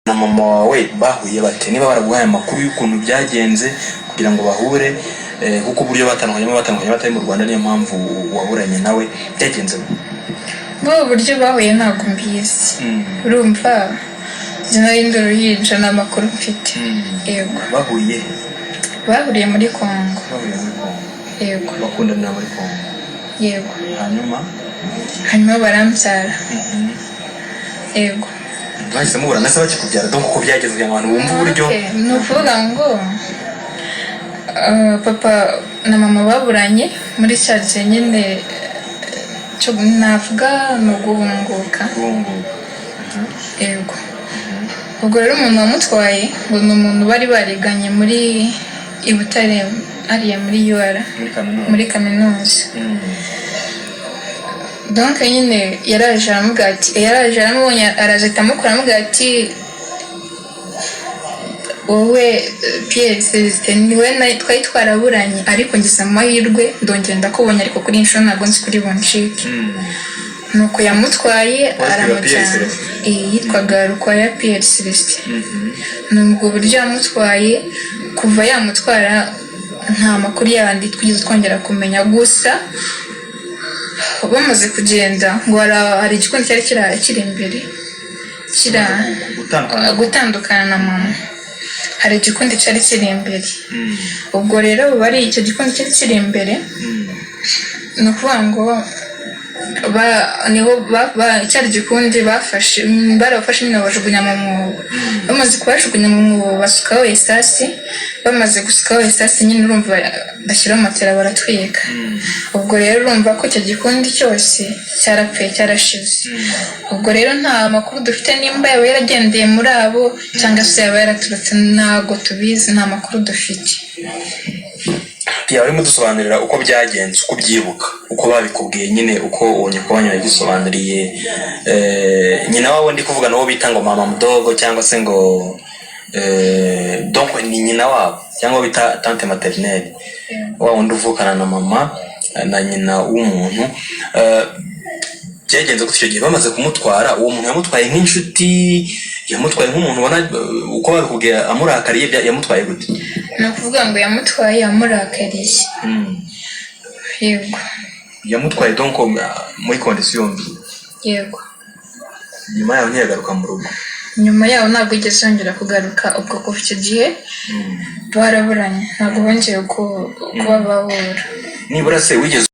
na mama wawe bahuye bate? Niba baraguhaye amakuru y'ukuntu byagenze kugira ngo bahure, kuko uburyo batandukanye batari mu Rwanda, niyo mpamvu waburanye nawe, byagenze bo buryo bahuye ntabwo mbizi. Urumva zinarinde uruhinja n'amakuru mfite. Yego. Bahuriye muri Kongo. Yego. Bakundana muri Kongo. Yego. Hanyuma barambyara. Yego. Bahise muburana se bakikubyara, donc uko byageze kugira ngo abantu bumve uburyo. Ni ukuvuga ngo papa na mama baburanye muri cya gihe nyine cyo navuga no guhunguka. Yego. Ubwo rero umuntu wamutwaye ngo ni umuntu bari bariganye muri Ibutare ariya muri UR muri kaminuza. Donc nyine yaraje aramubonye, araje tamukora amubwira ati wowe Pierre Celestin niwe twari twaraburanye, ariko ngize amahirwe ndongera ndakubonye, ariko kuri inshuro ntabwo nzi kuri bonshike. Nuko yamutwaye aramujyana. Yitwaga Rukwaya Pierre Celestin. Nubwo buryo yamutwaye, kuva yamutwara nta makuru yandi twigeze twongera kumenya. Gusa bamaze kugenda ngo hari igikundi cyari kiri imbere gutandukana na mama. Hari igikundi cyari kiri imbere. Ubwo rero bari icyo gikundi cyari kiri imbere, ni ukuvuga ngo niho cyari gikundi barabafashe nyine bajugunya mu mwobo. Bamaze kubajugunya mu mwobo basukaho esasi. Bamaze gusukaho esasi nyine urumva bashyiraho matera baratwika. Ubwo rero urumva ko icyo gikundi cyose cyarapfuye, cyarashize. Ubwo rero nta makuru dufite nimba yaba yaragendeye muri abo cyangwa se yaba yaraturutse, ntabwo tubizi, nta makuru dufite. Pia urimo dusobanurira uko byagenze, uko byibuka, uko babikubwiye nyine, uko ubonye ko banyura gisobanuriye nyina wawe, ndi kuvuga nawo bita ngo mama mdogo cyangwa se ngo donc ni nyina wabo cyangwa bita tante maternelle, wa wundi uvukana na mama na nyina w'umuntu. Byagenze ko icyo gihe bamaze kumutwara, uwo muntu yamutwaye nk'inshuti, yamutwaye nk'umuntu ubona uko babikubwiye amurakariye, yamutwaye gute? Ni ukuvuga ngo yamutwaye amurakariye. Yego. Yamutwaye donc muri condition mbi. Yego. Nyuma yaho ntiyagaruka mu rugo. Nyuma yaho ntabwo igeze yongera kugaruka. Ubwo kuva icyo gihe baraburanye, ntabwo bongeye kuba bahura. Nibura se wigeze